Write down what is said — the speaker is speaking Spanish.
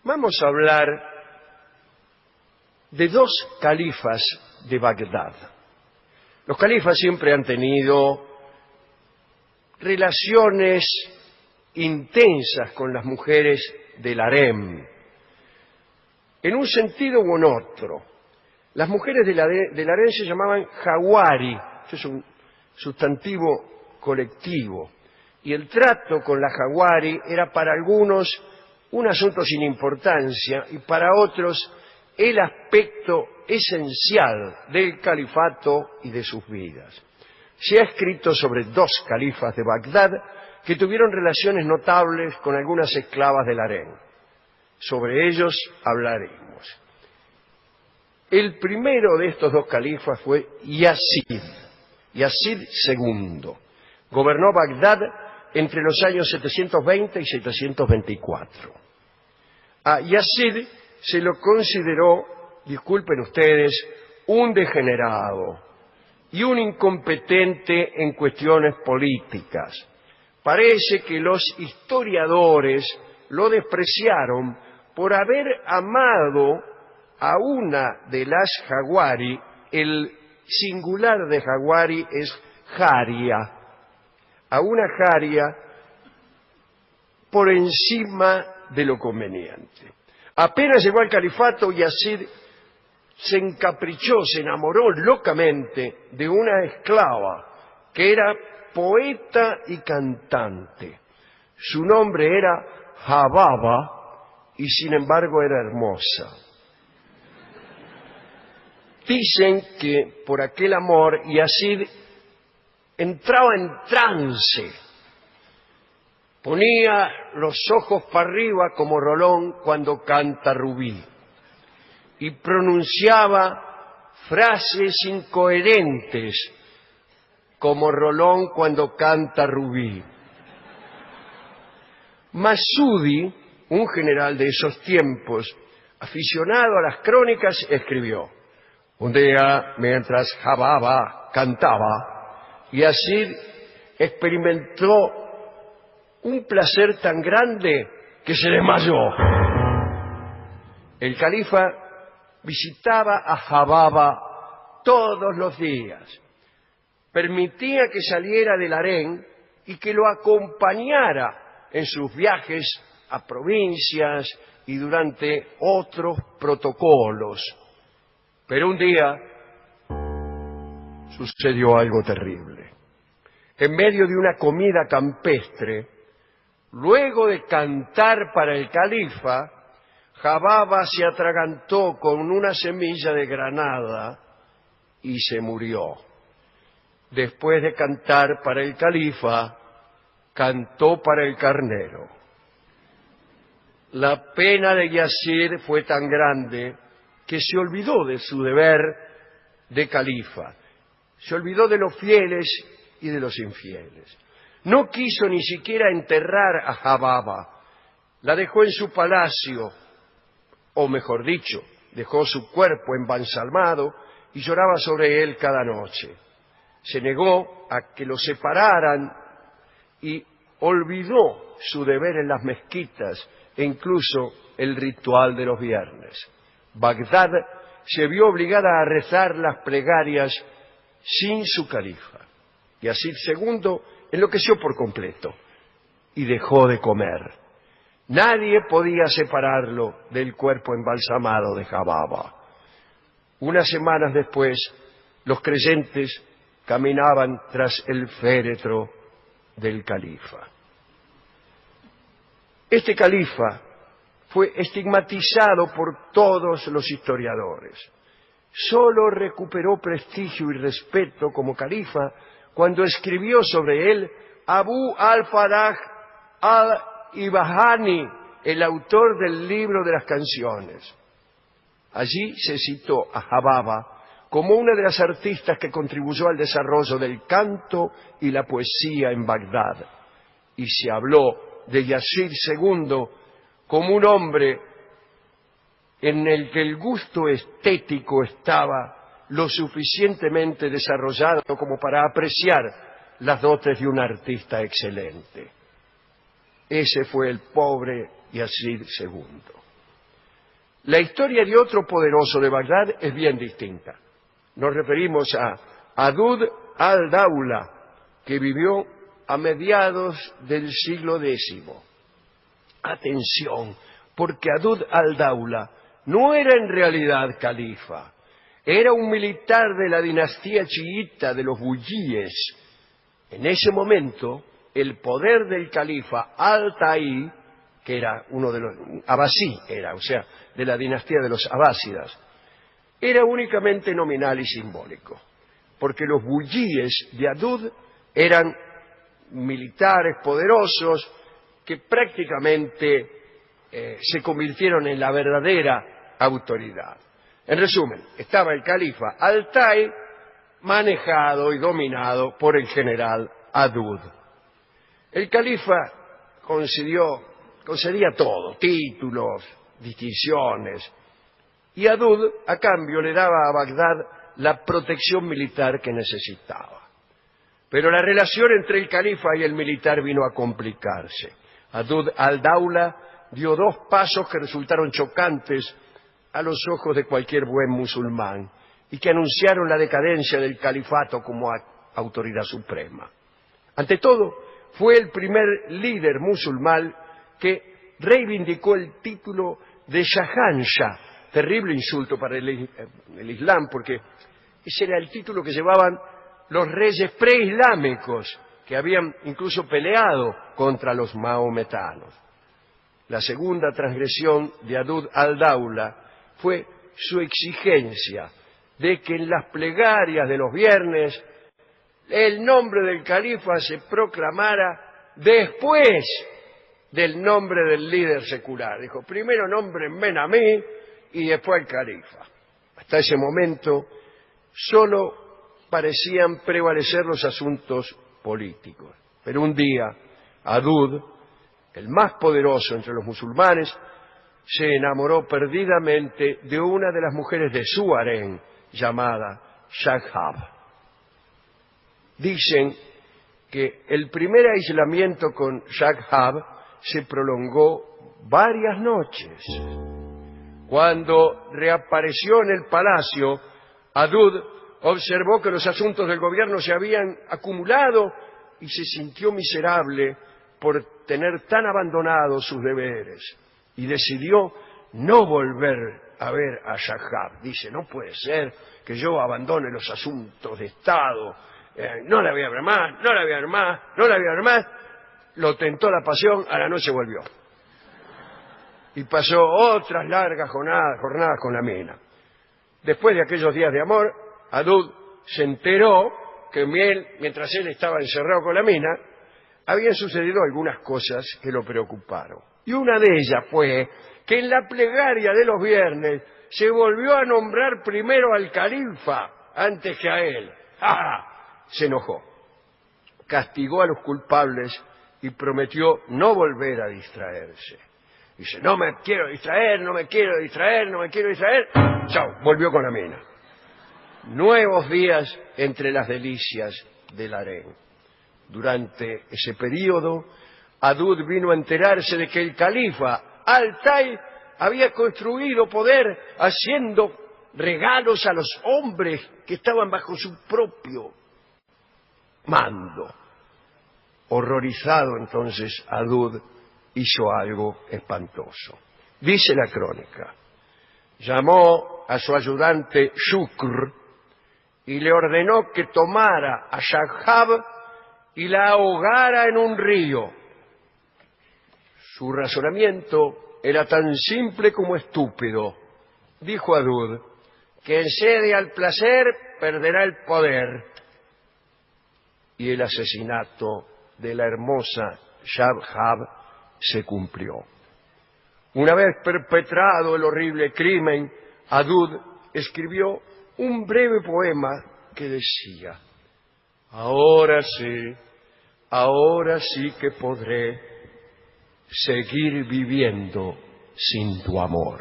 Vamos a hablar de dos califas de Bagdad. Los califas siempre han tenido relaciones intensas con las mujeres del harem, en un sentido u en otro. Las mujeres del harem se llamaban jawari, esto es un sustantivo colectivo, y el trato con la jawari era para algunos un asunto sin importancia y para otros el aspecto esencial del califato y de sus vidas. Se ha escrito sobre dos califas de Bagdad que tuvieron relaciones notables con algunas esclavas del harem. Sobre ellos hablaremos. El primero de estos dos califas fue Yazid II. Gobernó Bagdad entre los años 720 y 724. A Yazid se lo consideró, disculpen ustedes, un degenerado y un incompetente en cuestiones políticas. Parece que los historiadores lo despreciaron por haber amado a una de las jawari. El singular de jawari es jaria, a una jaria por encima de lo conveniente. Apenas llegó al califato, Yazid se encaprichó, se enamoró locamente de una esclava que era poeta y cantante. Su nombre era Hababa y sin embargo era hermosa. Dicen que por aquel amor Yazid entraba en trance, ponía los ojos para arriba como Rolón cuando canta Rubí y pronunciaba frases incoherentes como Rolón cuando canta Rubí. Masudi, un general de esos tiempos, aficionado a las crónicas, escribió: un día, mientras Hababa cantaba, Yazid experimentó un placer tan grande que se desmayó. El califa visitaba a Hababa todos los días, permitía que saliera del harén y que lo acompañara en sus viajes a provincias y durante otros protocolos. Pero un día sucedió algo terrible. En medio de una comida campestre, luego de cantar para el califa, Hababa se atragantó con una semilla de granada y se murió. Después de cantar para el califa, cantó para el carnero. La pena de Yazid fue tan grande que se olvidó de su deber de califa, se olvidó de los fieles y de los infieles. No quiso ni siquiera enterrar a Hababa, la dejó en su palacio, o mejor dicho, dejó su cuerpo embalsamado y lloraba sobre él cada noche. Se negó a que lo separaran y olvidó su deber en las mezquitas e incluso el ritual de los viernes. Bagdad se vio obligada a rezar las plegarias sin su califa. Yazid II enloqueció por completo y dejó de comer. Nadie podía separarlo del cuerpo embalsamado de Hababa. Unas semanas después, los creyentes caminaban tras el féretro del califa. Este califa fue estigmatizado por todos los historiadores. Solo recuperó prestigio y respeto como califa cuando escribió sobre él Abu al-Faraj al-Ibahani, el autor del libro de las canciones. Allí se citó a Hababa como una de las artistas que contribuyó al desarrollo del canto y la poesía en Bagdad. Y se habló de Yazid II como un hombre en el que el gusto estético estaba lo suficientemente desarrollado como para apreciar las dotes de un artista excelente. Ese fue el pobre Yazid II. La historia de otro poderoso de Bagdad es bien distinta. Nos referimos a Adud al-Daula, que vivió a mediados del siglo X. Atención, porque Adud al-Daula no era en realidad califa, era un militar de la dinastía chiita de los buyíes. En ese momento, el poder del califa al-Taí, que era uno de los abasí, o sea, de la dinastía de los abásidas, era únicamente nominal y simbólico, porque los buyíes de Adud eran militares poderosos que prácticamente se convirtieron en la verdadera autoridad. En resumen, estaba el califa al-Taí manejado y dominado por el general Adud. El califa concedía todo, títulos, distinciones, y Adud a cambio le daba a Bagdad la protección militar que necesitaba. Pero la relación entre el califa y el militar vino a complicarse. Adud al-Daula dio 2 pasos que resultaron chocantes a los ojos de cualquier buen musulmán y que anunciaron la decadencia del califato como autoridad suprema. Ante todo, fue el primer líder musulmán que reivindicó el título de Shahanshah, terrible insulto para el Islam, porque ese era el título que llevaban los reyes preislámicos que habían incluso peleado contra los maometanos. La segunda transgresión de Adud al-Daula fue su exigencia de que en las plegarias de los viernes el nombre del califa se proclamara después del nombre del líder secular. Dijo, primero nómbrenme a mí y después al califa. Hasta ese momento solo parecían prevalecer los asuntos políticos. Pero un día, Adud, el más poderoso entre los musulmanes, se enamoró perdidamente de una de las mujeres de su harén, llamada Shaghab. Dicen que el primer aislamiento con Shaghab se prolongó varias noches. Cuando reapareció en el palacio, Adud observó que los asuntos del gobierno se habían acumulado y se sintió miserable por tener tan abandonados sus deberes y decidió no volver a ver a Shaghab. Dice, no puede ser que yo abandone los asuntos de Estado, no la voy a ver más, no la voy a ver más, no la voy a ver más. Lo tentó la pasión, a la noche volvió. Y pasó otras largas jornadas con la mina. Después de aquellos días de amor, Adud se enteró que mientras él estaba encerrado con la mina, habían sucedido algunas cosas que lo preocuparon. Y una de ellas fue que en la plegaria de los viernes se volvió a nombrar primero al califa antes que a él. ¡Ah! Se enojó. Castigó a los culpables y prometió no volver a distraerse. Dice, no me quiero distraer, no me quiero distraer, no me quiero distraer. Chao, volvió con la mina. Nuevos días entre las delicias del harén. Durante ese periodo, Adud vino a enterarse de que el califa al-Taí había construido poder haciendo regalos a los hombres que estaban bajo su propio mando. Horrorizado entonces, Adud hizo algo espantoso. Dice la crónica, llamó a su ayudante Shukr y le ordenó que tomara a Shaghab y la ahogara en un río. Su razonamiento era tan simple como estúpido. Dijo Adud, quien cede al placer perderá el poder. Y el asesinato de la hermosa Shaghab se cumplió. Una vez perpetrado el horrible crimen, Adud escribió un breve poema que decía, ahora sí que podré seguir viviendo sin tu amor.